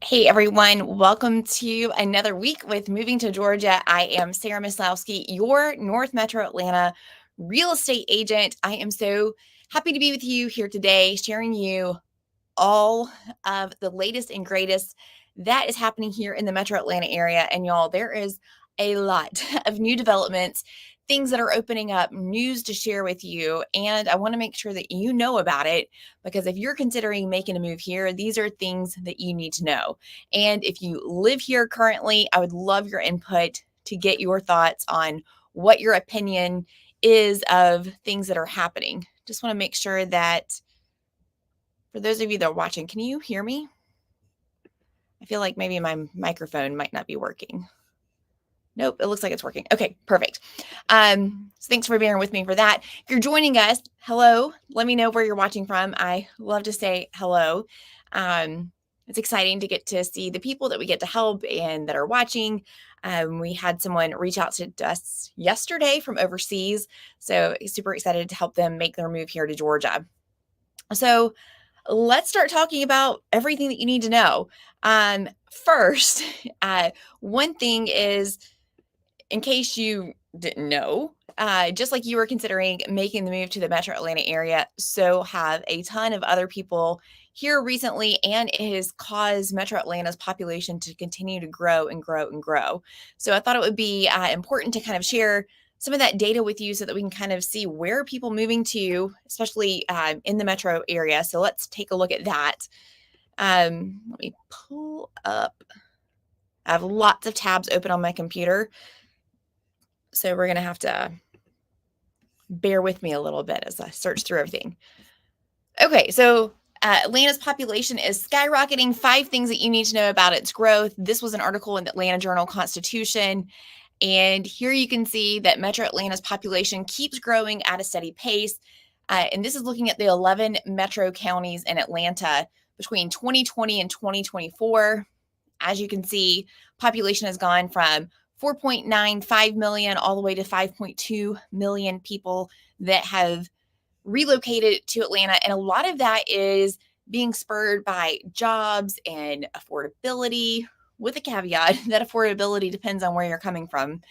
Hey everyone, welcome to another week with Moving to Georgia. I am Sarah Mislowski, your North Metro Atlanta real estate agent. I am so happy to be with you here today, sharing you all of the latest and greatest that is happening here in the Metro Atlanta area. And y'all, there is a lot of new developments, things that are opening up, news to share with you. And I want to make sure that you know about it because if you're considering making a move here, these are things that you need to know. And if you live here currently, I would love your input to get your thoughts on what your opinion is of things that are happening. Just want to make sure that for those of you that are watching, can you hear me? I feel like maybe my microphone might not be working. Nope, it looks like it's working. Okay, perfect. So thanks for bearing with me for that. If you're joining us, hello. Let me know where you're watching from. I love to say hello. It's exciting to get to see the people that we get to help and that are watching. We had someone reach out to us yesterday from overseas, so super excited to help them make their move here to Georgia. So let's start talking about everything that you need to know. First, one thing is, in case you didn't know, just like you were considering making the move to the Metro Atlanta area, so have a ton of other people here recently, and it has caused Metro Atlanta's population to continue to grow and grow and grow. So I thought it would be important to kind of share some of that data with you so that we can kind of see where people moving to, especially in the metro area. So let's take a look at that. Let me pull up. I have lots of tabs open on my computer, so we're going to have to bear with me a little bit as I search through everything. Okay, so Atlanta's population is skyrocketing. 5 things that you need to know about its growth. This was an article in the Atlanta Journal-Constitution. And here you can see that Metro Atlanta's population keeps growing at a steady pace. And this is looking at the 11 metro counties in Atlanta between 2020 and 2024. As you can see, population has gone from 4.95 million all the way to 5.2 million people that have relocated to Atlanta. And a lot of that is being spurred by jobs and affordability, with a caveat that affordability depends on where you're coming from.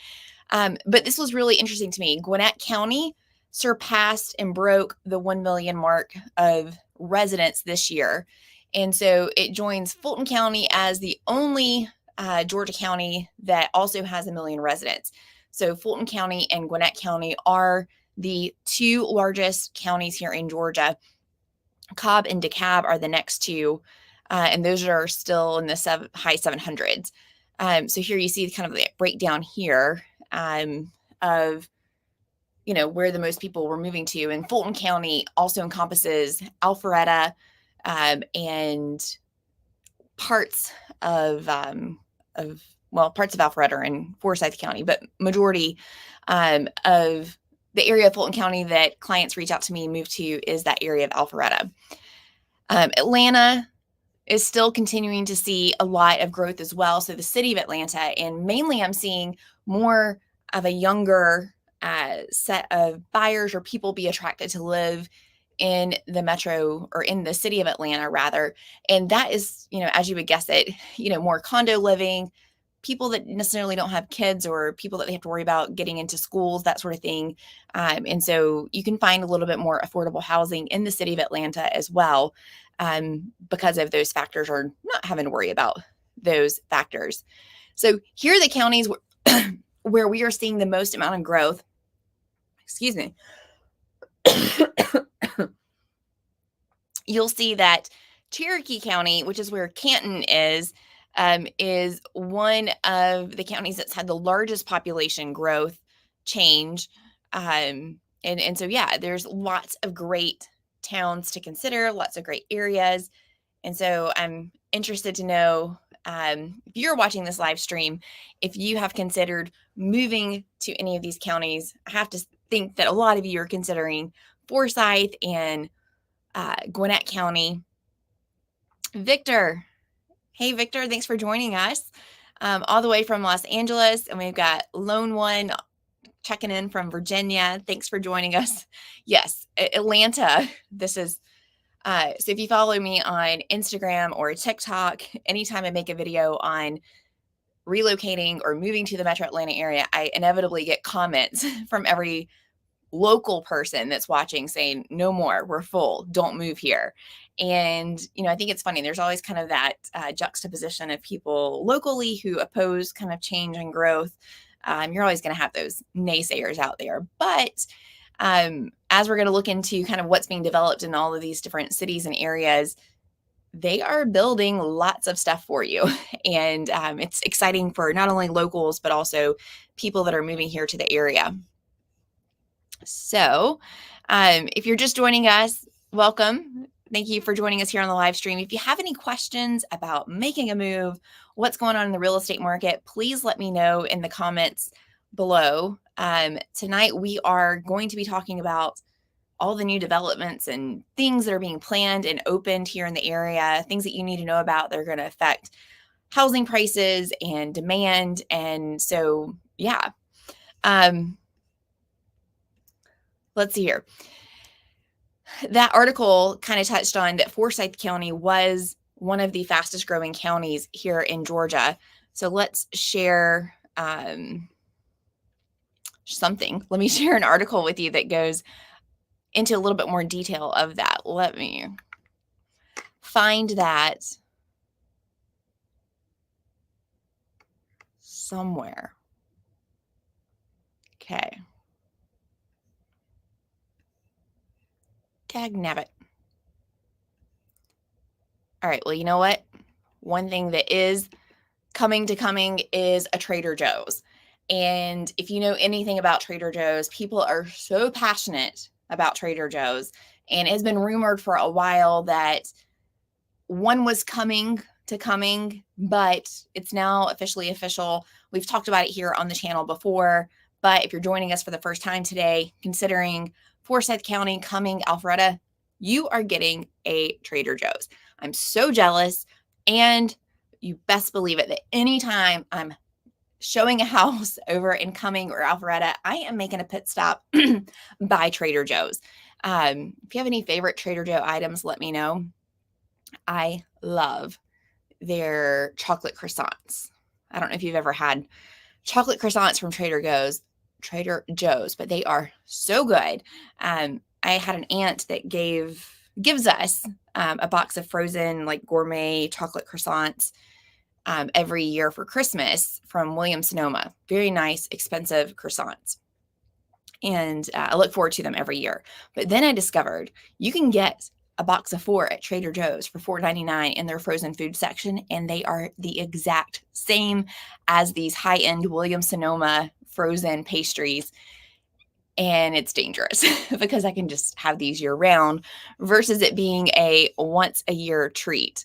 But this was really interesting to me. Gwinnett County surpassed and broke the 1 million mark of residents this year. And so it joins Fulton County as the only Georgia county that also has 1 million residents. So Fulton County and Gwinnett County are the 2 largest counties here in Georgia. Cobb and DeKalb are the next 2, and those are still in the high 700s. So here you see kind of the breakdown here of where the most people were moving to. And Fulton County also encompasses Alpharetta and parts of Alpharetta and Forsyth County, but majority of the area of Fulton County that clients reach out to me and move to is that area of Alpharetta. Atlanta is still continuing to see a lot of growth as well. So the city of Atlanta, and mainly I'm seeing more of a younger set of buyers or people be attracted to live in the metro, or in the city of Atlanta rather. And that is, as you would guess it, more condo living, people that necessarily don't have kids, or people that they have to worry about getting into schools, that sort of thing. And so you can find a little bit more affordable housing in the city of Atlanta as well, because of those factors, or not having to worry about those factors. So here are the counties where we are seeing the most amount of growth. Excuse me. You'll see that Cherokee County, which is where Canton is one of the counties that's had the largest population growth change. And so, yeah, there's lots of great towns to consider, lots of great areas. And so I'm interested to know, if you're watching this live stream, if you have considered moving to any of these counties. I have to think that a lot of you are considering Forsyth and Gwinnett County. Victor. Hey, Victor, thanks for joining us all the way from Los Angeles. And we've got Lone One checking in from Virginia. Thanks for joining us. Yes, Atlanta. This is So if you follow me on Instagram or TikTok, anytime I make a video on relocating or moving to the Metro Atlanta area, I inevitably get comments from every local person that's watching saying, no more, we're full, don't move here. And, I think it's funny. There's always kind of that juxtaposition of people locally who oppose kind of change and growth. You're always going to have those naysayers out there. But as we're going to look into kind of what's being developed in all of these different cities and areas, they are building lots of stuff for you. And it's exciting for not only locals, but also people that are moving here to the area. So if you're just joining us, welcome. Thank you for joining us here on the live stream. If you have any questions about making a move, what's going on in the real estate market, please let me know in the comments below. Tonight, we are going to be talking about all the new developments and things that are being planned and opened here in the area, things that you need to know about that are going to affect housing prices and demand. And so, yeah. Let's see here. That article kind of touched on that Forsyth County was one of the fastest growing counties here in Georgia. So let's share something. Let me share an article with you that goes into a little bit more detail of that. Let me find that somewhere. Okay. Tag nabbit. All right. Well, you know what? One thing that is coming is a Trader Joe's. And if you know anything about Trader Joe's, people are so passionate about Trader Joe's. And it has been rumored for a while that one was coming, but it's now officially official. We've talked about it here on the channel before, but if you're joining us for the first time today, considering Forsyth County coming Alpharetta, you are getting a Trader Joe's. I'm so jealous, and you best believe it that anytime I'm showing a house over in Cumming or Alpharetta, I am making a pit stop by Trader Joe's. If you have any favorite Trader Joe items, let me know. I love their chocolate croissants. I don't know if you've ever had chocolate croissants from Trader Joe's, but they are so good. I had an aunt that gives us a box of frozen like gourmet chocolate croissants every year for Christmas from Williams-Sonoma. Very nice, expensive croissants. And I look forward to them every year. But then I discovered you can get a box of 4 at Trader Joe's for $4.99 in their frozen food section, and they are the exact same as these high-end Williams-Sonoma frozen pastries. And it's dangerous because I can just have these year-round versus it being a once-a-year treat.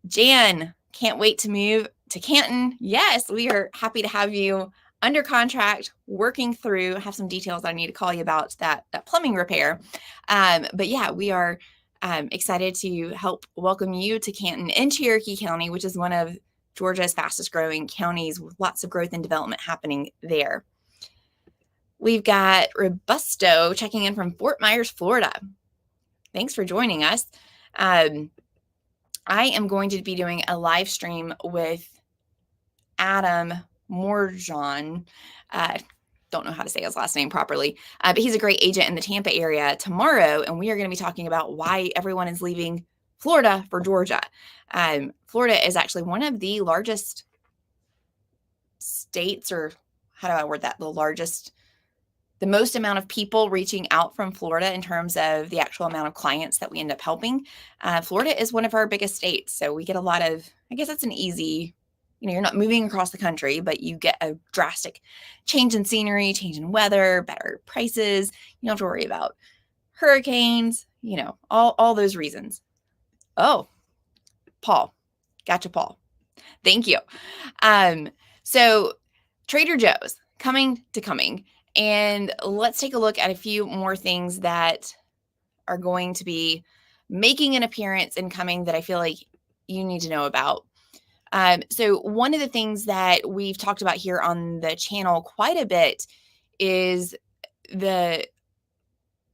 Jan, can't wait to move to Canton. Yes, we are happy to have you under contract, working through. I have some details I need to call you about that plumbing repair. But yeah, we are excited to help welcome you to Canton and Cherokee County, which is one of Georgia's fastest growing counties with lots of growth and development happening there. We've got Robusto checking in from Fort Myers, Florida. Thanks for joining us. I am going to be doing a live stream with Adam Morjan. Don't know how to say his last name properly, but he's a great agent in the Tampa area tomorrow. And we are going to be talking about why everyone is leaving Florida for Georgia. Florida is actually one of the largest states, or how do I word that? The most amount of people reaching out from Florida in terms of the actual amount of clients that we end up helping. Florida is one of our biggest states. So we get a lot of, I guess it's an easy, you're not moving across the country, but you get a drastic change in scenery, change in weather, better prices. You don't have to worry about hurricanes, all those reasons. Oh, Paul. Gotcha, Paul. Thank you. So Trader Joe's coming. And let's take a look at a few more things that are going to be making an appearance and coming that I feel like you need to know about. So one of the things that we've talked about here on the channel quite a bit is the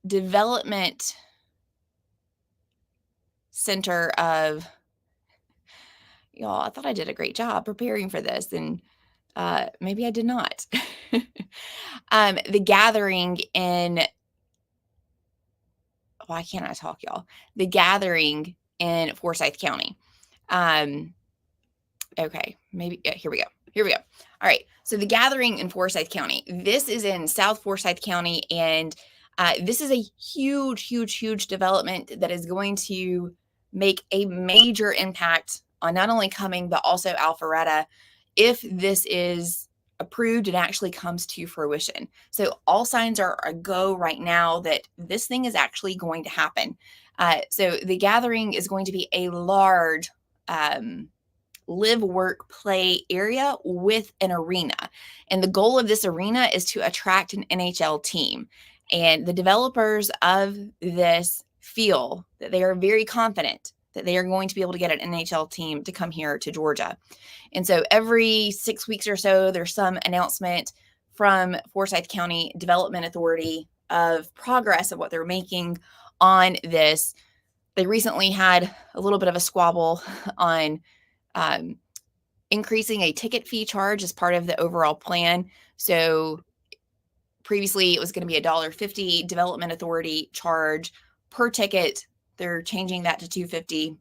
development center of, y'all, I thought I did a great job preparing for this, and maybe I did not. The gathering in, why can't I talk, y'all? The gathering in Forsyth County. Okay, maybe, yeah, here we go. All right, so the gathering in Forsyth County. This is in South Forsyth County, and this is a huge development that is going to make a major impact on not only Cumming, but also Alpharetta if this is approved and actually comes to fruition. So all signs are a go right now that this thing is actually going to happen. So the gathering is going to be a large live, work, play area with an arena. And the goal of this arena is to attract an NHL team. And the developers of this feel that they are very confident that they are going to be able to get an NHL team to come here to Georgia. And so every 6 weeks or so, there's some announcement from Forsyth County Development Authority of progress of what they're making on this. They recently had a little bit of a squabble on increasing a ticket fee charge as part of the overall plan. So previously it was going to be $1.50 Development Authority charge per ticket. They're changing that to $2.50.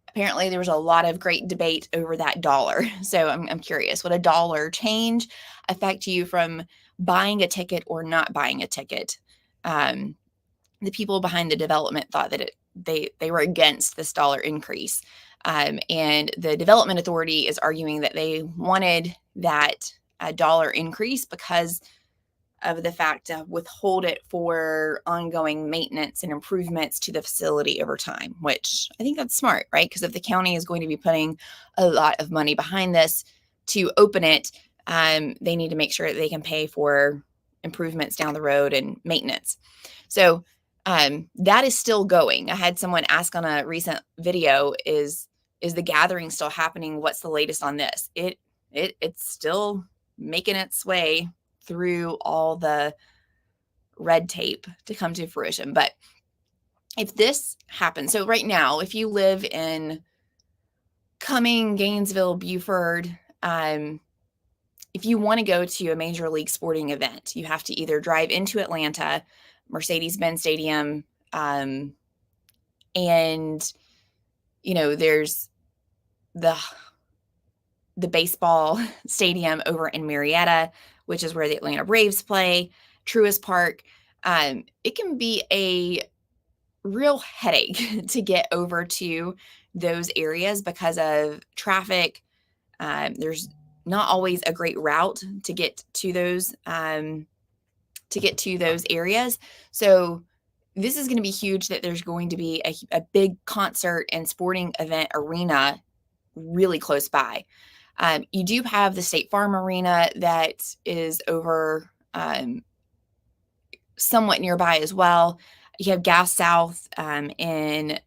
Apparently there was a lot of great debate over that dollar. So I'm curious, would a dollar change affect you from buying a ticket or not buying a ticket? The people behind the development thought that they were against this dollar increase. And the Development Authority is arguing that they wanted that dollar increase because of the fact to withhold it for ongoing maintenance and improvements to the facility over time, which I think that's smart, right? Because if the county is going to be putting a lot of money behind this to open it, they need to make sure that they can pay for improvements down the road and maintenance. So that is still going. I had someone ask on a recent video, is the gathering still happening? What's the latest on this? It's still making its way through all the red tape to come to fruition. But if this happens, so right now, if you live in Cumming, Gainesville, Beaufort, if you want to go to a major league sporting event, you have to either drive into Atlanta, Mercedes-Benz Stadium, and there's the baseball stadium over in Marietta, which is where the Atlanta Braves play, Truist Park. It can be a real headache to get over to those areas because of traffic. There's not always a great route to get to those areas. So this is going to be huge that there's going to be a big concert and sporting event arena really close by. You do have the State Farm Arena that is over somewhat nearby as well. You have Gas South in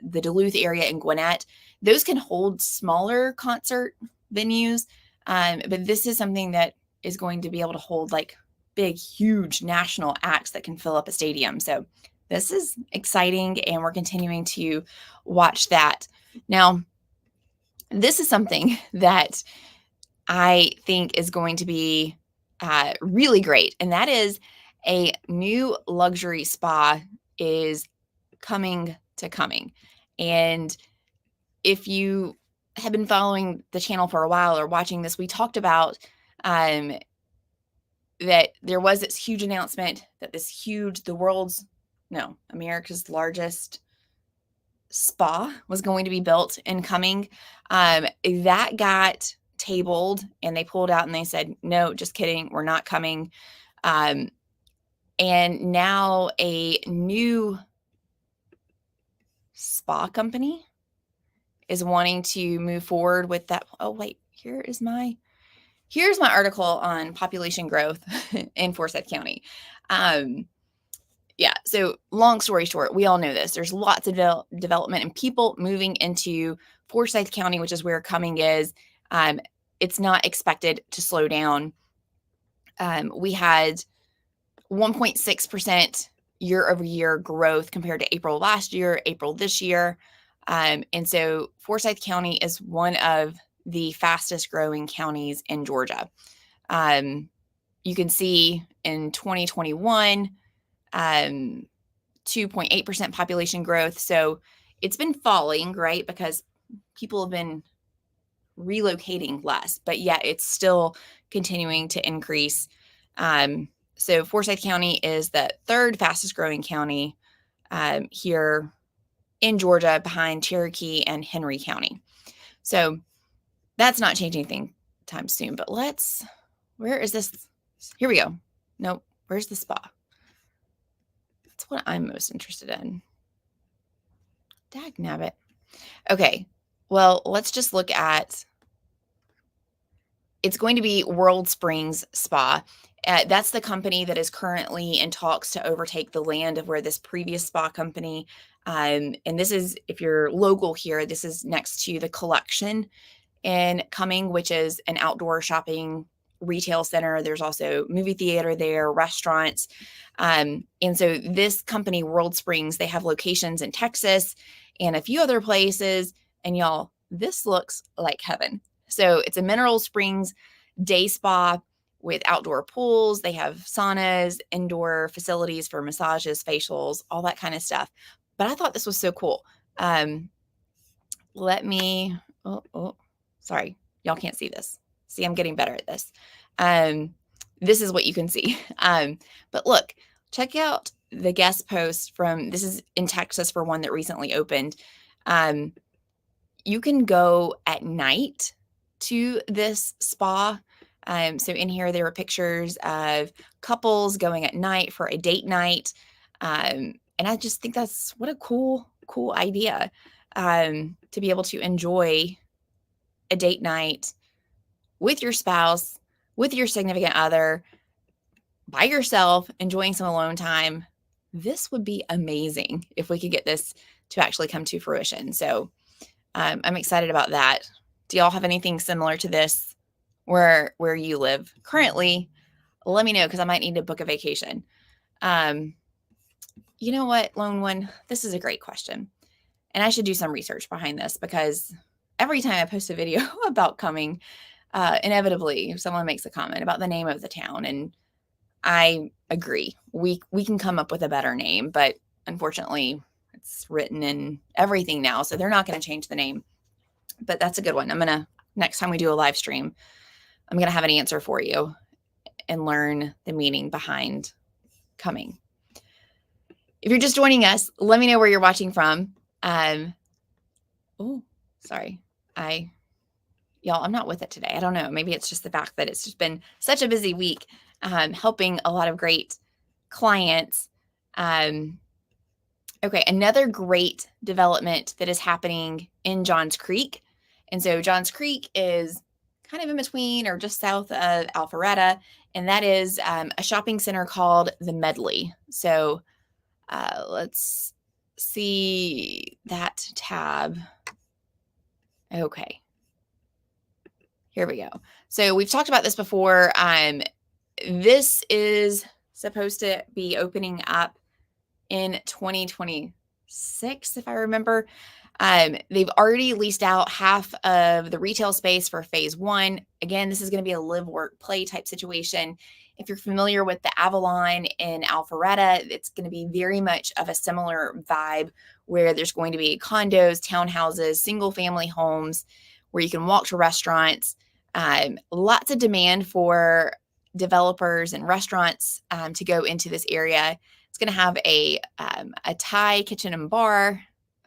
the Duluth area in Gwinnett. Those can hold smaller concert venues, but this is something that is going to be able to hold like big, huge national acts that can fill up a stadium. So this is exciting, and we're continuing to watch that. Now, this is something that I think is going to be really great, and that is a new luxury spa is coming to Cumming. And if you have been following the channel for a while or watching this, we talked about that there was this huge announcement that America's largest spa was going to be built in Cumming. That got tabled, and they pulled out and they said, no, just kidding, we're not coming. And now a new spa company is wanting to move forward with that. Oh, wait, here's my article on population growth in Forsyth County. Yeah, so long story short, we all know this. There's lots of development and people moving into Forsyth County, which is where Cumming is. It's not expected to slow down. We had 1.6% year-over-year growth compared to April last year, April this year. And so Forsyth County is one of the fastest growing counties in Georgia. You can see in 2021, 2.8% population growth. So it's been falling, right? Because people have been relocating less, but yet it's still continuing to increase. So Forsyth County is the third fastest growing county here in Georgia, behind Cherokee and Henry County. So that's not changing anytime soon, but where is this? Here we go. Nope. Where's the spa? That's what I'm most interested in. Dagnabbit. Okay. Well, let's just look at, it's going to be World Springs Spa. That's the company that is currently in talks to overtake the land of where this previous spa company, and this is, if you're local here, this is next to the Collection in Cumming, which is an outdoor shopping retail center. There's also movie theater there, restaurants. And so this company, World Springs, they have locations in Texas and a few other places. And y'all, this looks like heaven. So it's a mineral springs day spa with outdoor pools. They have saunas, indoor facilities for massages, facials, all that kind of stuff. But I thought this was so cool. Sorry, y'all can't see this. See, I'm getting better at this. This is what you can see. But look, check out the guest post from, this is in Texas for one that recently opened. You can go at night to this spa. So in here, there were pictures of couples going at night for a date night. And I just think that's, what a cool idea, to be able to enjoy a date night with your spouse, with your significant other, by yourself, enjoying some alone time. This would be amazing if we could get this to actually come to fruition. So I'm excited about that. Do y'all have anything similar to this where you live currently? Let me know, because I might need to book a vacation. You know what, Lone One? This is a great question. And I should do some research behind this, because every time I post a video about Cumming, inevitably someone makes a comment about the name of the town. And I agree. We can come up with a better name, but unfortunately it's written in everything now, so they're not going to change the name. But that's a good one. Next time we do a live stream, I'm going to have an answer for you and learn the meaning behind Cumming. If you're just joining us, let me know where you're watching from. Oh, sorry. Y'all, I'm not with it today. I don't know. Maybe it's just the fact that it's just been such a busy week, helping a lot of great clients. Okay, another great development that is happening in Johns Creek. And so Johns Creek is kind of in between or just south of Alpharetta, and that is a shopping center called the Medley. So let's see that tab. Okay. Here we go. So we've talked about this before. This is supposed to be opening up in 2026, if I remember. They've already leased out half of the retail space for phase one. Again, this is going to be a live, work, play type situation. If you're familiar with the Avalon in Alpharetta, it's going to be very much of a similar vibe, where there's going to be condos, townhouses, single family homes, where you can walk to restaurants. Lots of demand for developers and restaurants to go into this area. It's going to have a Thai kitchen and bar,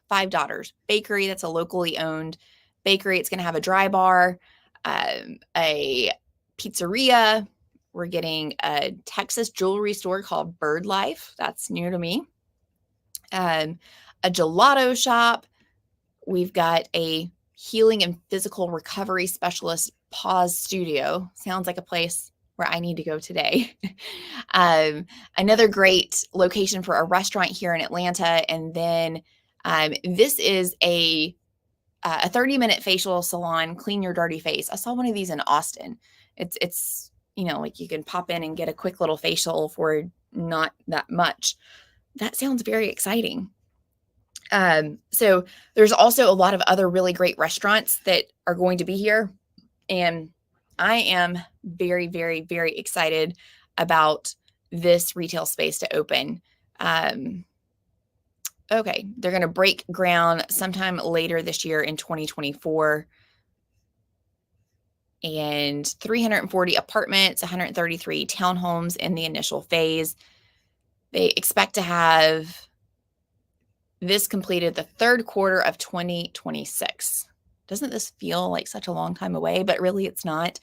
Five Daughters Bakery. That's a locally owned bakery. It's going to have a dry bar, a pizzeria. We're getting a Texas jewelry store called Bird Life. That's near to me. A gelato shop. We've got a healing and physical recovery specialist Pause Studio. Sounds like a place where I need to go today. Another great location for a restaurant here in Atlanta. And then this is a 30-minute facial salon, clean your dirty face. I saw one of these in Austin. It's like you can pop in and get a quick little facial for not that much. that sounds very exciting. So there's also a lot of other really great restaurants that are going to be here. And I am very, very, very excited about this retail space to open. Okay, they're going to break ground sometime later this year in 2024. And 340 apartments, 133 townhomes in the initial phase. They expect to have this completed the third quarter of 2026. Doesn't this feel like such a long time away? But really, it's not.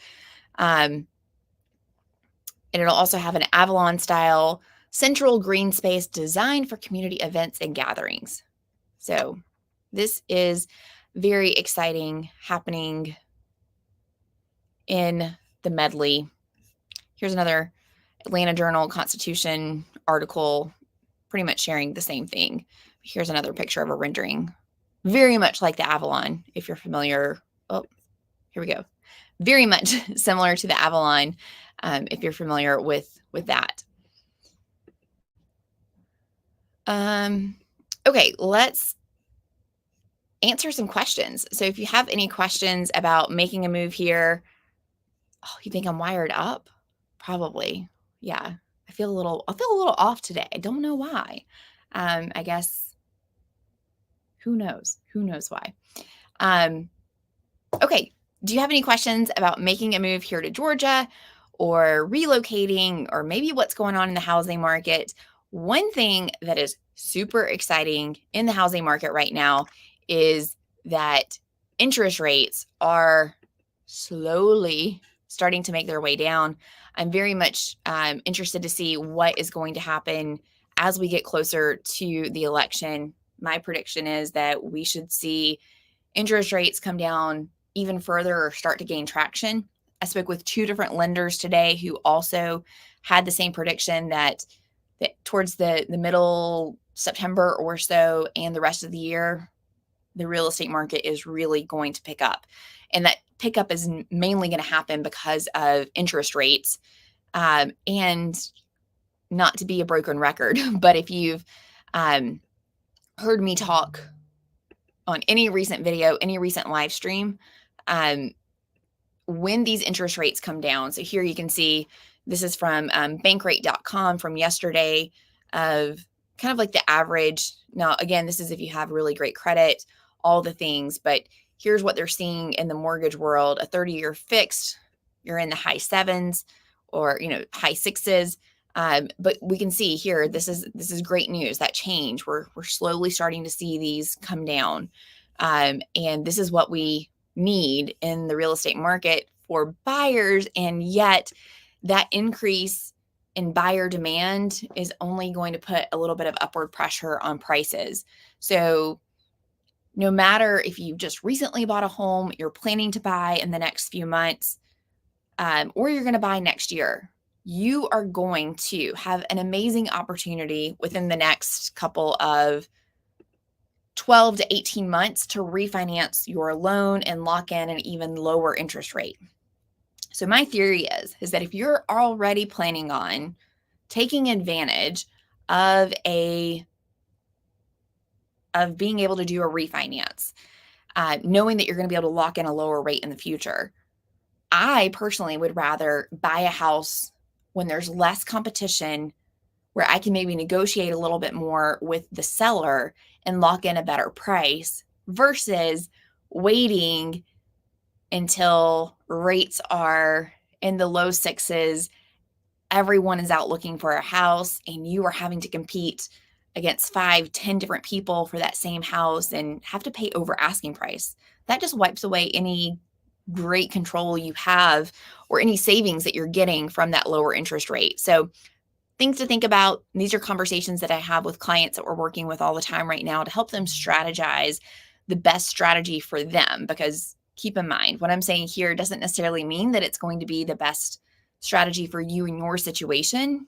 And it'll also have an Avalon-style central green space designed for community events and gatherings. So this is very exciting happening in the Medley. Here's another Atlanta Journal-Constitution article pretty much sharing the same thing. Here's another picture of a rendering, very much like the Avalon, if you're familiar. Oh, here we go. Very much similar to the Avalon, if you're familiar with that. Okay, let's answer some questions. So if you have any questions about making a move here, oh, you think I'm wired up? Probably. Yeah. I feel a little off today. I don't know why. I guess who knows? Who knows why? Okay. Do you have any questions about making a move here to Georgia or relocating or maybe what's going on in the housing market? One thing that is super exciting in the housing market right now is that interest rates are slowly starting to make their way down. I'm very much interested to see what is going to happen as we get closer to the election. My prediction is that we should see interest rates come down even further or start to gain traction. I spoke with two different lenders today who also had the same prediction that towards the middle September or so and the rest of the year, the real estate market is really going to pick up. And that pickup is mainly going to happen because of interest rates. And not to be a broken record, but if you've heard me talk on any recent video, any recent live stream, when these interest rates come down. So here you can see, this is from bankrate.com from yesterday of kind of like the average. Now, again, this is if you have really great credit, all the things, but here's what they're seeing in the mortgage world. A 30-year fixed, you're in the high sevens or, high sixes. But we can see here, this is great news, that change. We're slowly starting to see these come down. And this is what we need in the real estate market for buyers. And yet that increase in buyer demand is only going to put a little bit of upward pressure on prices. So no matter if you just recently bought a home, you're planning to buy in the next few months, or you're going to buy next year, you are going to have an amazing opportunity within the next couple of 12 to 18 months to refinance your loan and lock in an even lower interest rate. So my theory is that if you're already planning on taking advantage of being able to do a refinance, knowing that you're going to be able to lock in a lower rate in the future, I personally would rather buy a house when there's less competition, where I can maybe negotiate a little bit more with the seller and lock in a better price versus waiting until rates are in the low sixes. Everyone is out looking for a house and you are having to compete against 5-10 different people for that same house and have to pay over asking price. That just wipes away any great control you have or any savings that you're getting from that lower interest rate. So things to think about. These are conversations that I have with clients that we're working with all the time right now to help them strategize the best strategy for them. Because keep in mind, what I'm saying here doesn't necessarily mean that it's going to be the best strategy for you in your situation.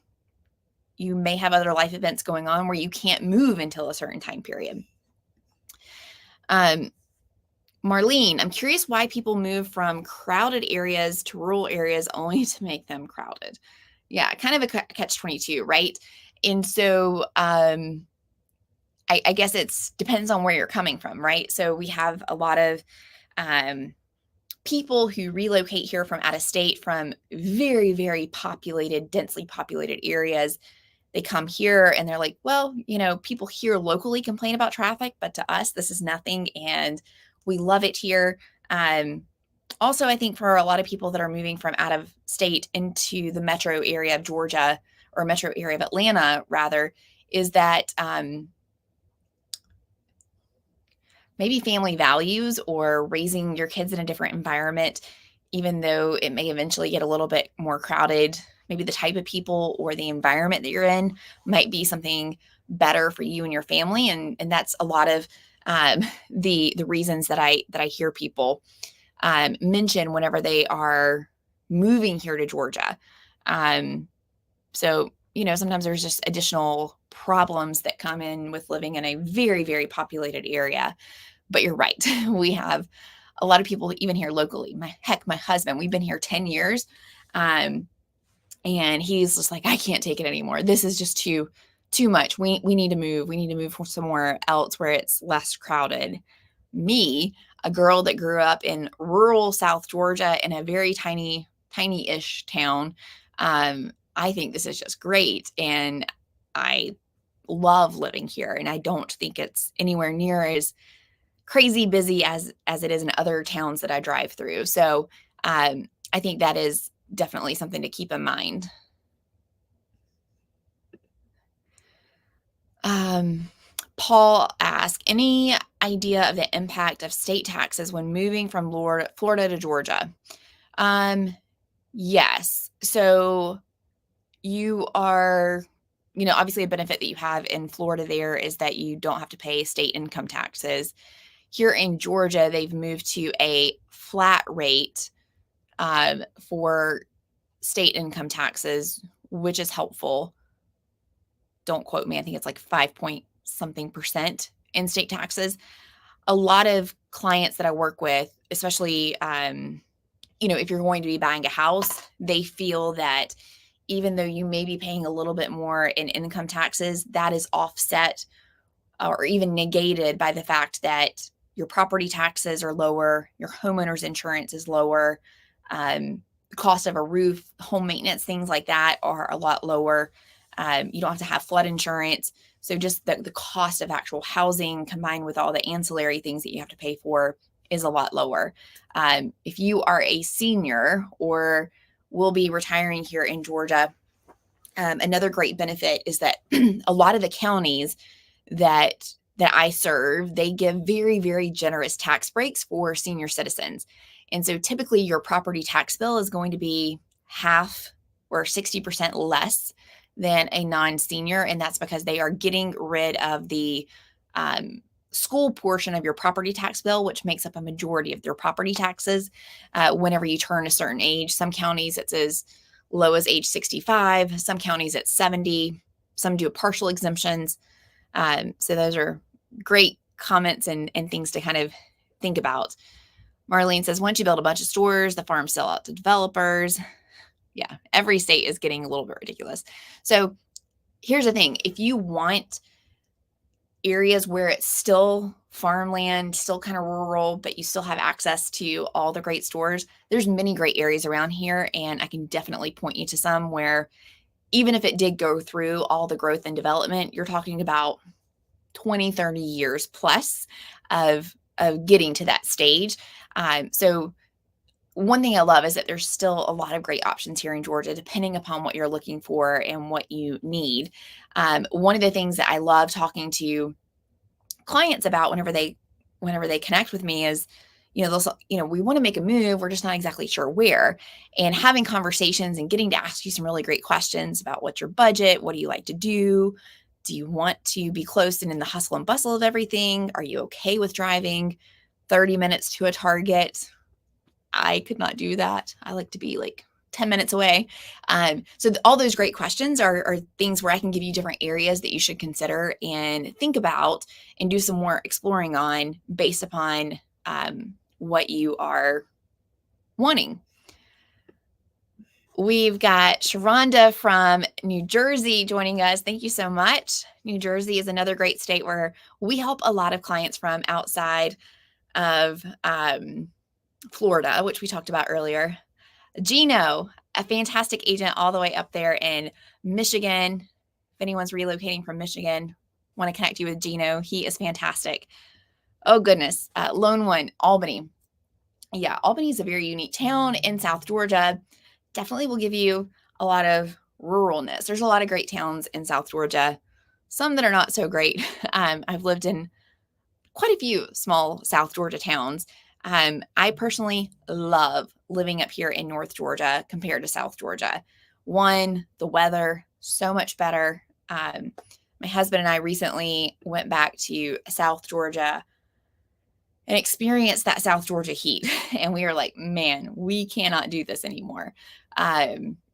You may have other life events going on where you can't move until a certain time period. Marlene, I'm curious why people move from crowded areas to rural areas only to make them crowded. Yeah, kind of a catch-22, right? And so I guess it's depends on where you're coming from, right? So we have a lot of people who relocate here from out of state from very, very populated, densely populated areas. They come here and they're like, well, people here locally complain about traffic, but to us, this is nothing. And we love it here. Also, I think for a lot of people that are moving from out of state into the metro area of Georgia, or metro area of Atlanta, rather, is that maybe family values or raising your kids in a different environment, even though it may eventually get a little bit more crowded. Maybe the type of people or the environment that you're in might be something better for you and your family. And that's a lot of the reasons that I hear people mention whenever they are moving here to Georgia. So, sometimes there's just additional problems that come in with living in a very, very populated area. But you're right. We have a lot of people even here locally. My husband, we've been here 10 years. And he's just like, I can't take it anymore. This is just too much. We need to move. We need to move somewhere else where it's less crowded. Me, a girl that grew up in rural South Georgia in a very tiny-ish town, I think this is just great. And I love living here. And I don't think it's anywhere near as crazy busy as it is in other towns that I drive through. So I think that is definitely something to keep in mind. Paul asked, any idea of the impact of state taxes when moving from Florida to Georgia? Yes. So you are, obviously a benefit that you have in Florida there is that you don't have to pay state income taxes. Here in Georgia, they've moved to a flat rate for state income taxes, which is helpful. Don't quote me. I think it's like 5 point something percent in state taxes. A lot of clients that I work with, especially, if you're going to be buying a house, they feel that even though you may be paying a little bit more in income taxes, that is offset or even negated by the fact that your property taxes are lower, your homeowner's insurance is lower, the cost of a roof, home maintenance, things like that are a lot lower. You don't have to have flood insurance. So just the cost of actual housing combined with all the ancillary things that you have to pay for is a lot lower. If you are a senior or will be retiring here in Georgia, another great benefit is that a lot of the counties that I serve, they give very, very generous tax breaks for senior citizens. And so typically your property tax bill is going to be half or 60% less than a non-senior. And that's because they are getting rid of the school portion of your property tax bill, which makes up a majority of their property taxes whenever you turn a certain age. Some counties it's as low as age 65, some counties it's 70, some do partial exemptions. So those are great comments and things to kind of think about. Marlene says, once you build a bunch of stores, the farms sell out to developers. Yeah, every state is getting a little bit ridiculous. So here's the thing. If you want areas where it's still farmland, still kind of rural, but you still have access to all the great stores, there's many great areas around here. And I can definitely point you to some where even if it did go through all the growth and development, you're talking about 20, 30 years plus of getting to that stage. So one thing I love is that there's still a lot of great options here in Georgia, depending upon what you're looking for and what you need. One of the things that I love talking to clients about whenever they connect with me is, we want to make a move. We're just not exactly sure where. And having conversations and getting to ask you some really great questions about what's your budget? What do you like to do? Do you want to be close and in the hustle and bustle of everything? Are you okay with driving 30 minutes to a Target? I could not do that. I like to be like 10 minutes away. So all those great questions are things where I can give you different areas that you should consider and think about and do some more exploring on based upon what you are wanting. We've got Shonda from New Jersey joining us. Thank you so much. New Jersey is another great state where we help a lot of clients from outside of Florida, which we talked about earlier. Gino, a fantastic agent all the way up there in Michigan. If anyone's relocating from Michigan, want to connect you with Gino. He is fantastic. Oh, goodness. Lone One, Albany. Yeah, Albany is a very unique town in South Georgia. Definitely will give you a lot of ruralness. There's a lot of great towns in South Georgia, some that are not so great. I've lived in quite a few small South Georgia towns. I personally love living up here in North Georgia compared to South Georgia. One, the weather, so much better. My husband and I recently went back to South Georgia and experienced that South Georgia heat. And we were like, man, we cannot do this anymore.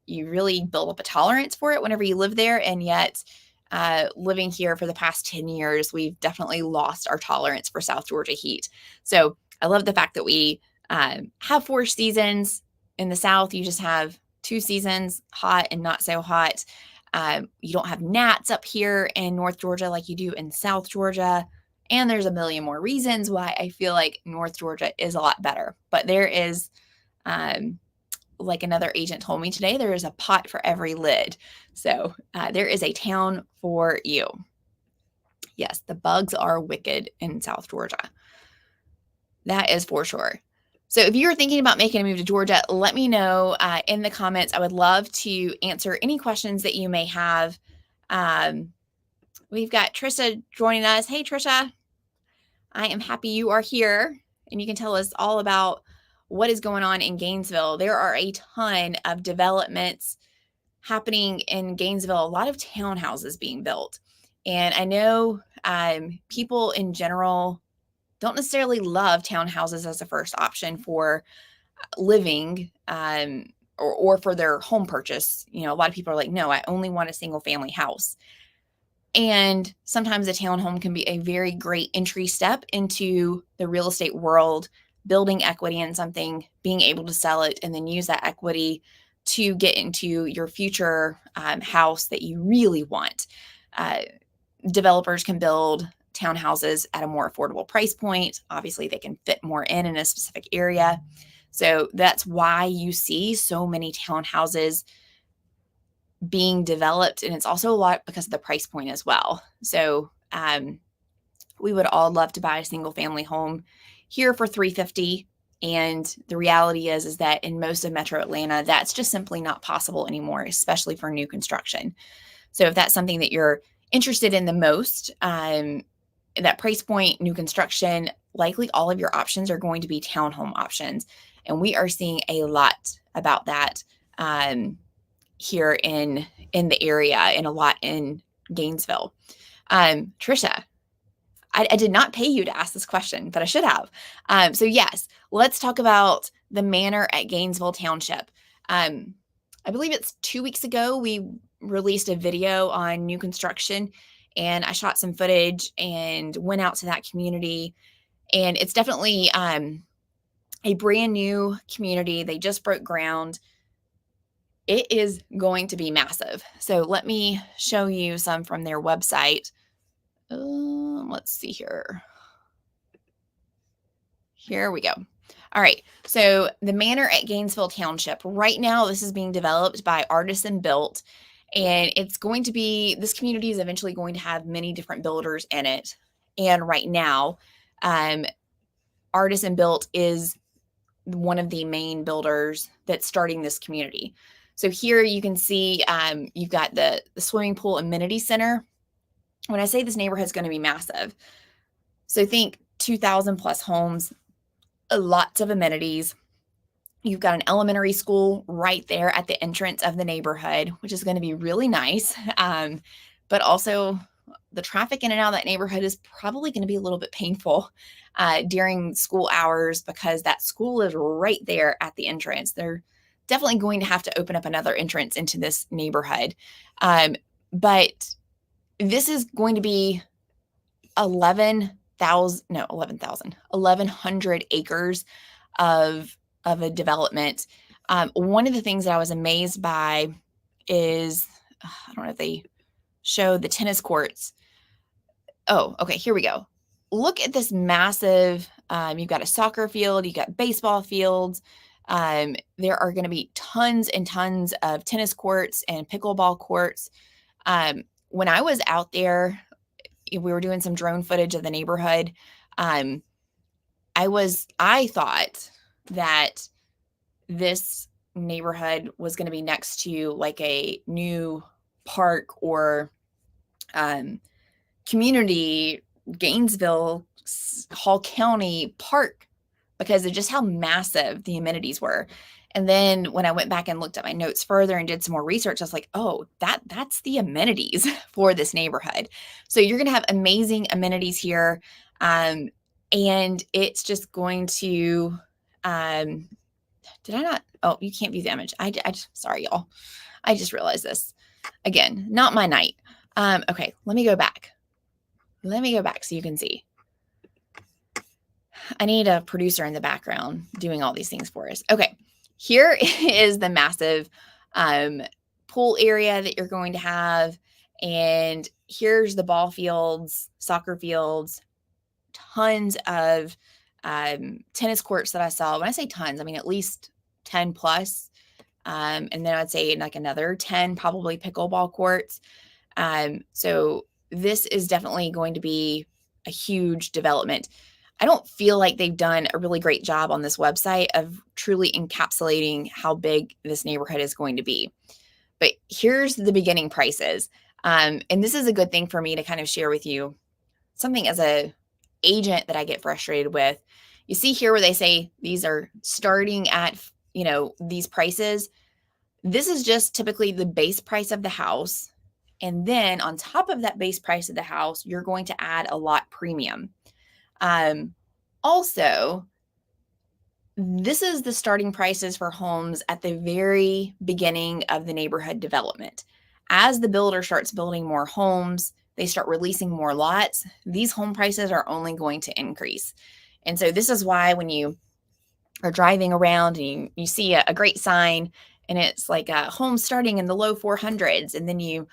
You really build up a tolerance for it whenever you live there. And yet, living here for the past 10 years, we've definitely lost our tolerance for South Georgia heat. So I love the fact that we have 4 seasons. In the South, you just have 2 seasons, hot and not so hot. You don't have gnats up here in North Georgia like you do in South Georgia. And there's a million more reasons why I feel like North Georgia is a lot better. But there is, like another agent told me today, there is a pot for every lid. So there is a town for you. Yes, the bugs are wicked in South Georgia. That is for sure. So if you're thinking about making a move to Georgia, let me know in the comments. I would love to answer any questions that you may have. We've got Trisha joining us. Hey, Trisha. I am happy you are here, and you can tell us all about what is going on in Gainesville. There are a ton of developments happening in Gainesville, a lot of townhouses being built. And I know people in general don't necessarily love townhouses as a first option for living or for their home purchase. You know, a lot of people are like, no, I only want a single family house. And sometimes a townhome can be a very great entry step into the real estate world, building equity in something, being able to sell it, and then use that equity to get into your future house that you really want. Developers can build townhouses at a more affordable price point. Obviously, they can fit more in a specific area. So that's why you see so many townhouses being developed. And it's also a lot because of the price point as well. So we would all love to buy a single family home here for $350,000. And the reality is that in most of Metro Atlanta, that's just simply not possible anymore, especially for new construction. So if that's something that you're interested in the most, that price point, new construction, likely all of your options are going to be townhome options. And we are seeing a lot about that here in the area and a lot in Gainesville. Trisha, I did not pay you to ask this question, but I should have. So yes, let's talk about the Manor at Gainesville Township. I believe it's 2 weeks ago, we released a video on new construction, and I shot some footage and went out to that community. And it's definitely a brand new community. They just broke ground. It is going to be massive. So let me show you some from their website. Let's see here. Here we go. All right. So the Manor at Gainesville Township. Right now, this is being developed by Artisan Built. And it's going to be, this community is eventually going to have many different builders in it. And right now, Artisan Built is one of the main builders that's starting this community. So here you can see you've got the swimming pool amenity center. When I say this neighborhood is going to be massive, so think 2,000 plus homes, lots of amenities. You've got an elementary school right there at the entrance of the neighborhood, which is going to be really nice. But also the traffic in and out of that neighborhood is probably going to be a little bit painful during school hours because that school is right there at the entrance. They're definitely going to have to open up another entrance into this neighborhood. But this is going to be 1,100 acres of a development. One of the things that I was amazed by is, I don't know if they show the tennis courts. Oh, okay, here we go. Look at this massive, you've got a soccer field, you got baseball fields. There are going to be tons and tons of tennis courts and pickleball courts. When I was out there, we were doing some drone footage of the neighborhood. Um, I thought that this neighborhood was going to be next to like a new park or community, Gainesville, Hall County park, because of just how massive the amenities were. And then when I went back and looked at my notes further and did some more research, I was like, oh, that's the amenities for this neighborhood. So you're going to have amazing amenities here. And it's just going to, did I not? Oh, you can't view the image. Sorry, y'all. I just realized this. Again, not my night. Okay, let me go back. Let me go back so you can see. I need a producer in the background doing all these things for us. Okay, here is the massive pool area that you're going to have. And here's the ball fields, soccer fields, tons of tennis courts that I saw. When I say tons, I mean at least 10 plus. And then I'd say like another 10 probably pickleball courts. So this is definitely going to be a huge development. I don't feel like they've done a really great job on this website of truly encapsulating how big this neighborhood is going to be. But here's the beginning prices. And this is a good thing for me to kind of share with you something as a agent that I get frustrated with. You see here where they say these are starting at, these prices. This is just typically the base price of the house. And then on top of that base price of the house, you're going to add a lot premium. Also, this is the starting prices for homes at the very beginning of the neighborhood development. As the builder starts building more homes, they start releasing more lots, these home prices are only going to increase. And so this is why when you are driving around and you see a great sign and it's like a home starting in the low 400s, and then you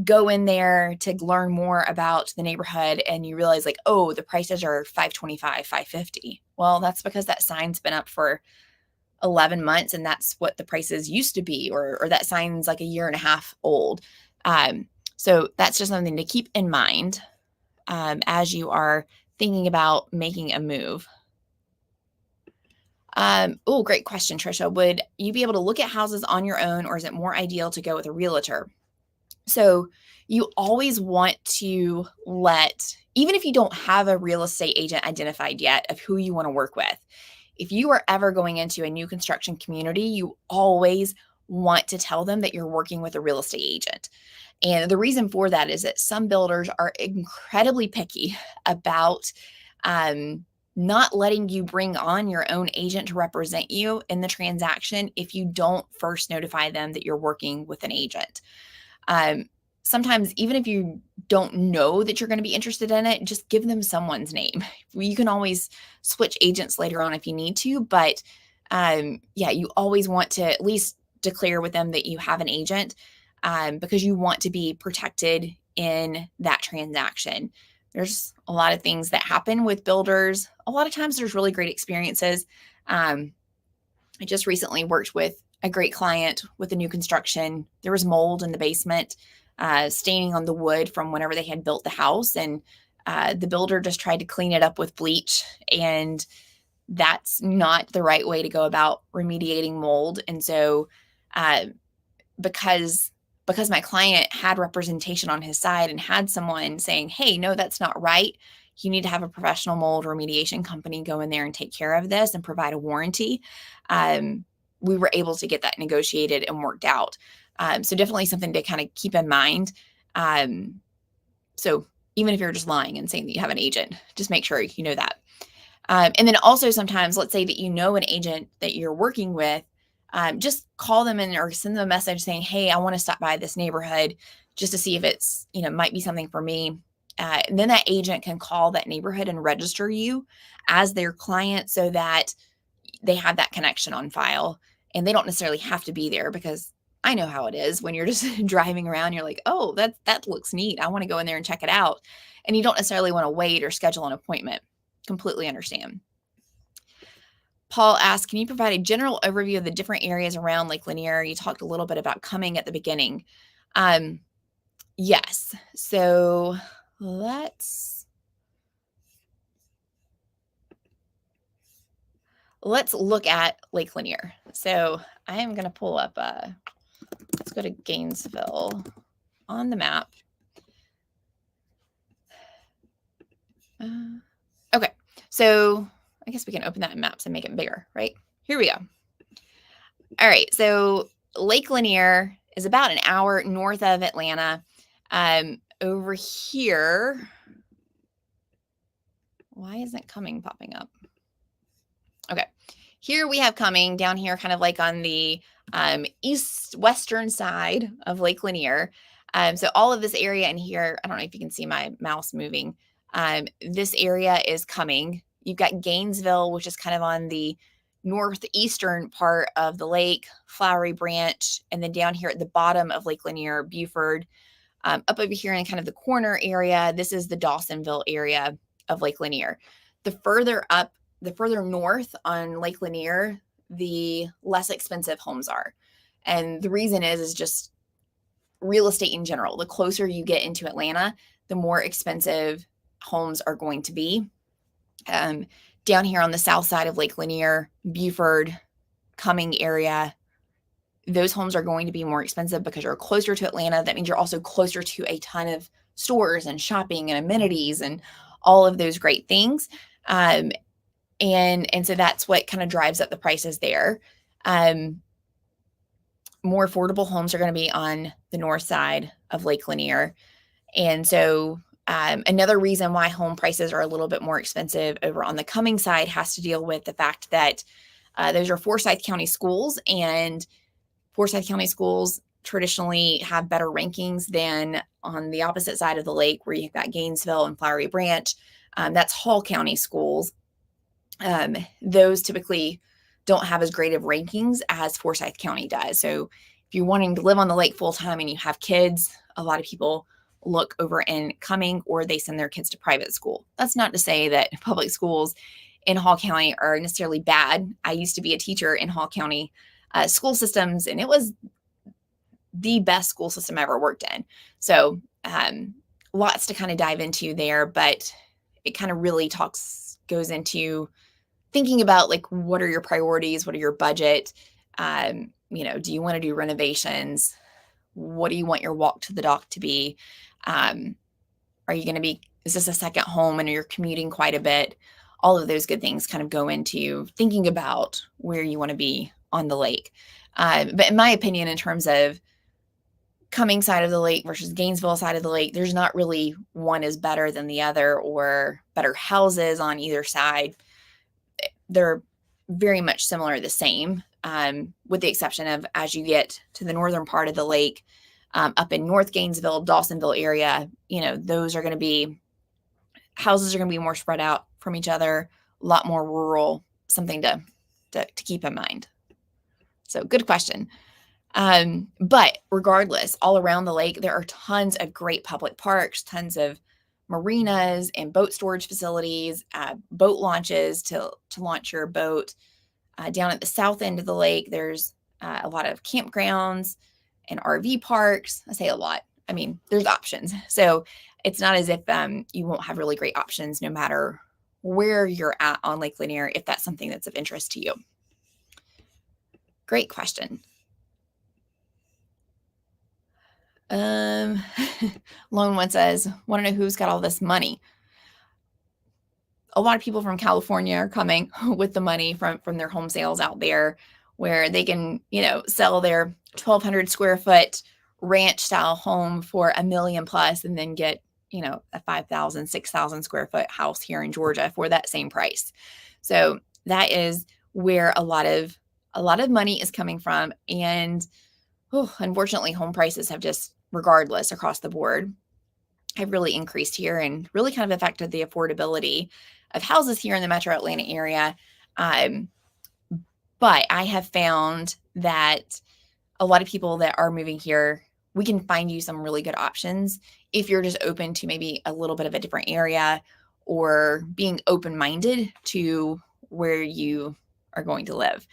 go in there to learn more about the neighborhood and you realize like, oh, the prices are $525, $550. Well, that's because that sign's been up for 11 months and that's what the prices used to be, or that sign's like a year and a half old. So that's just something to keep in mind as you are thinking about making a move. Oh, great question, Trisha. Would you be able to look at houses on your own, or is it more ideal to go with a realtor? So you always want to even if you don't have a real estate agent identified yet of who you want to work with, if you are ever going into a new construction community, you always want to tell them that you're working with a real estate agent. And the reason for that is that some builders are incredibly picky about not letting you bring on your own agent to represent you in the transaction if you don't first notify them that you're working with an agent. Sometimes even if you don't know that you're going to be interested in it, just give them someone's name. You can always switch agents later on if you need to, but you always want to at least declare with them that you have an agent because you want to be protected in that transaction. There's a lot of things that happen with builders. A lot of times there's really great experiences. I just recently worked with a great client with a new construction. There was mold in the basement, staining on the wood from whenever they had built the house. And the builder just tried to clean it up with bleach. And that's not the right way to go about remediating mold. And so because my client had representation on his side and had someone saying, hey, no, that's not right. You need to have a professional mold remediation company go in there and take care of this and provide a warranty. We were able to get that negotiated and worked out. So definitely something to kind of keep in mind. So even if you're just lying and saying that you have an agent, just make sure you know that. And then also sometimes, let's say that you know an agent that you're working with, just call them or send them a message saying, hey, I want to stop by this neighborhood just to see if it's, might be something for me. And then that agent can call that neighborhood and register you as their client so that they have that connection on file. And they don't necessarily have to be there, because I know how it is when you're just driving around, you're like, oh, that looks neat, I want to go in there and check it out. And you don't necessarily want to wait or schedule an appointment. Completely understand. Paul asked, can you provide a general overview of the different areas around Lake Lanier? You talked a little bit about coming at the beginning. Yes. So let's look at Lake Lanier. So I am going to pull up, let's go to Gainesville on the map. Okay. So I guess we can open that in maps and make it bigger, right? Here we go. All right. So Lake Lanier is about an hour north of Atlanta. Over here, why isn't coming popping up? Okay. Here we have coming down here, kind of like on the western side of Lake Lanier. So all of this area in here, I don't know if you can see my mouse moving. This area is coming. You've got Gainesville, which is kind of on the northeastern part of the lake, Flowery Branch, and then down here at the bottom of Lake Lanier, Buford. Up over here in kind of the corner area, this is the Dawsonville area of Lake Lanier. The further north on Lake Lanier, the less expensive homes are. And the reason is just real estate in general. The closer you get into Atlanta, the more expensive homes are going to be. Down here on the south side of Lake Lanier, Buford, Cumming area, those homes are going to be more expensive because you're closer to Atlanta. That means you're also closer to a ton of stores and shopping and amenities and all of those great things. And so that's what kind of drives up the prices there. More affordable homes are going to be on the north side of Lake Lanier. And so another reason why home prices are a little bit more expensive over on the Cumming side has to deal with the fact that those are Forsyth County schools, and Forsyth County schools traditionally have better rankings than on the opposite side of the lake, where you've got Gainesville and Flowery Branch. That's Hall County schools. Those typically don't have as great of rankings as Forsyth County does. So if you're wanting to live on the lake full time and you have kids, a lot of people look over in Cumming, or they send their kids to private school. That's not to say that public schools in Hall County are necessarily bad. I used to be a teacher in Hall County school systems, and it was the best school system I ever worked in. So lots to kind of dive into there, but it kind of really goes into thinking about, like, what are your priorities? What are your budget? Do you want to do renovations? What do you want your walk to the dock to be? Is this a second home and you're commuting quite a bit? All of those good things kind of go into thinking about where you want to be on the lake. But in my opinion, in terms of Cumming side of the lake versus Gainesville side of the lake, there's not really one is better than the other or better houses on either side. They're very much similar, the same, with the exception of as you get to the northern part of the lake, up in North Gainesville, Dawsonville area, those are going to be, houses are going to be more spread out from each other, a lot more rural, something to keep in mind. So good question. But regardless, all around the lake, there are tons of great public parks, tons of marinas and boat storage facilities, boat launches to launch your boat. Down at the south end of the lake, there's a lot of campgrounds and RV parks. I say a lot. I mean, there's options. So it's not as if you won't have really great options no matter where you're at on Lake Lanier, if that's something that's of interest to you. Great question. Lone One says, want to know who's got all this money? A lot of people from California are coming with the money from their home sales out there, where they can, sell their 1,200 square foot ranch style home for $1 million plus, and then get, a 5,000, 6,000 square foot house here in Georgia for that same price. So that is where a lot of money is coming from. And unfortunately, home prices have just, regardless, across the board, have really increased here and really kind of affected the affordability of houses here in the metro Atlanta area. But I have found that a lot of people that are moving here, we can find you some really good options if you're just open to maybe a little bit of a different area or being open-minded to where you are going to live.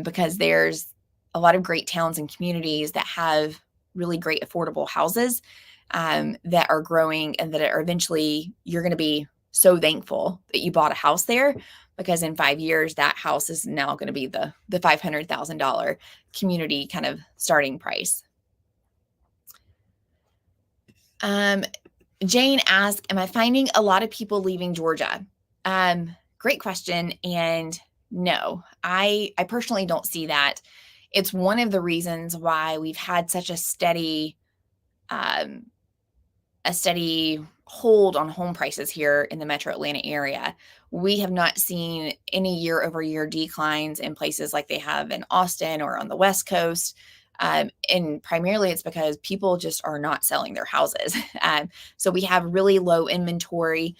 Because there's a lot of great towns and communities that have really great affordable houses that are growing and that are eventually you're going to be so thankful that you bought a house there, because in 5 years that house is now going to be the $500,000 community kind of starting price. Jane asked, am I finding a lot of people leaving Georgia? Great question. And no, I personally don't see that. It's one of the reasons why we've had such a steady hold on home prices here in the metro Atlanta area. We have not seen any year-over-year declines in places like they have in Austin or on the West Coast. And primarily it's because people just are not selling their houses. So we have really low inventory.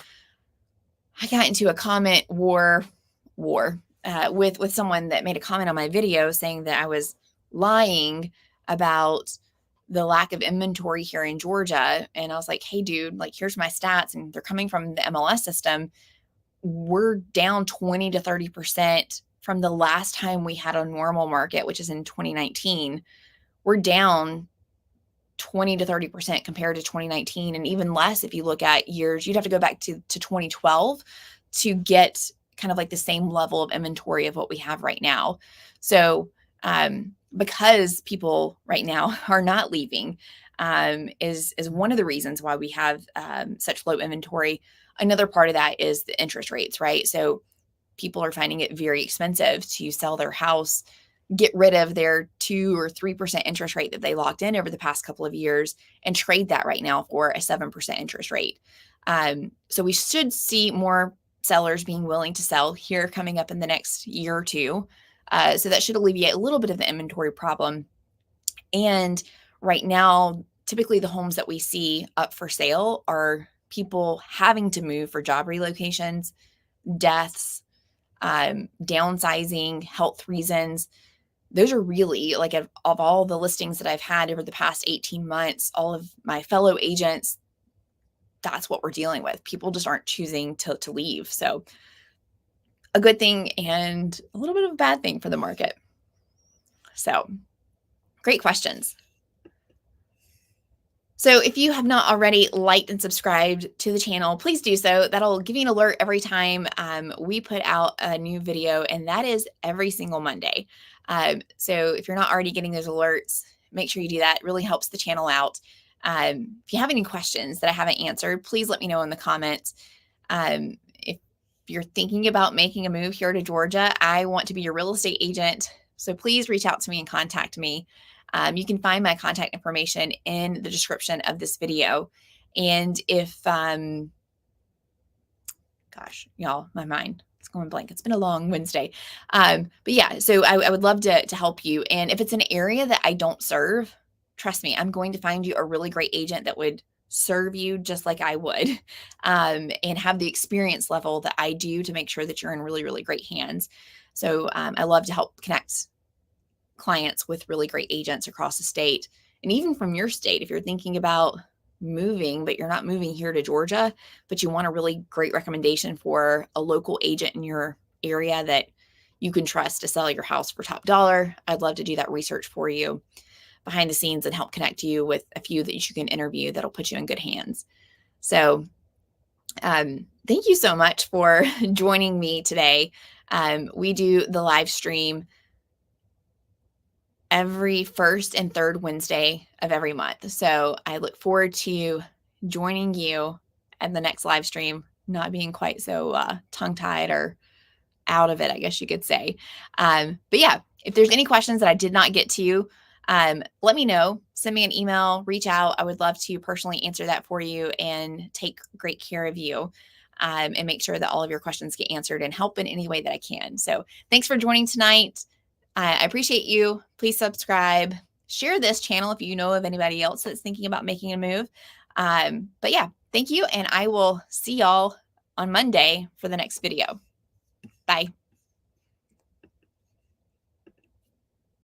I got into a comment war with someone that made a comment on my video saying that I was lying about the lack of inventory here in Georgia. And I was like, hey, dude, like, here's my stats, and they're coming from the MLS system. We're down 20 to 30% from the last time we had a normal market, which is in 2019. We're down 20 to 30% compared to 2019, and even less if you look at years. You'd have to go back to 2012 to get kind of like the same level of inventory of what we have right now. So because people right now are not leaving is one of the reasons why we have such low inventory. Another part of that is the interest rates, right? So people are finding it very expensive to sell their house, get rid of their 2 or 3% interest rate that they locked in over the past couple of years and trade that right now for a 7% interest rate. So we should see more sellers being willing to sell here coming up in the next year or two. So that should alleviate a little bit of the inventory problem. And right now, typically the homes that we see up for sale are people having to move for job relocations, deaths, downsizing, health reasons. Those are really, like, of all the listings that I've had over the past 18 months, all of my fellow agents, that's what we're dealing with. People just aren't choosing to leave. So a good thing and a little bit of a bad thing for the market. So great questions. So if you have not already liked and subscribed to the channel, please do so. That'll give you an alert every time we put out a new video, and that is every single Monday. So if you're not already getting those alerts, make sure you do that. It really helps the channel out. If you have any questions that I haven't answered, please let me know in the comments. If you're thinking about making a move here to Georgia, I want to be your real estate agent. So please reach out to me and contact me. You can find my contact information in the description of this video. And if, gosh, y'all, my mind is going blank. It's been a long Wednesday. But yeah, so I would love to help you. And if it's an area that I don't serve, trust me, I'm going to find you a really great agent that would serve you just like I would, and have the experience level that I do to make sure that you're in really, really great hands. So I love to help connect clients with really great agents across the state, and even from your state. If you're thinking about moving, but you're not moving here to Georgia, but you want a really great recommendation for a local agent in your area that you can trust to sell your house for top dollar, I'd love to do that research for you behind the scenes and help connect you with a few that you can interview that'll put you in good hands. So thank you so much for joining me today. We do the live stream every first and third Wednesday of every month. So I look forward to joining you at the next live stream, not being quite so tongue-tied or out of it, I guess you could say. But yeah, if there's any questions that I did not get to, let me know. Send me an email, reach out. I would love to personally answer that for you and take great care of you, and make sure that all of your questions get answered and help in any way that I can. So thanks for joining tonight. I appreciate you. Please subscribe, share this channel if you know of anybody else that's thinking about making a move. But yeah, thank you. And I will see y'all on Monday for the next video. Bye.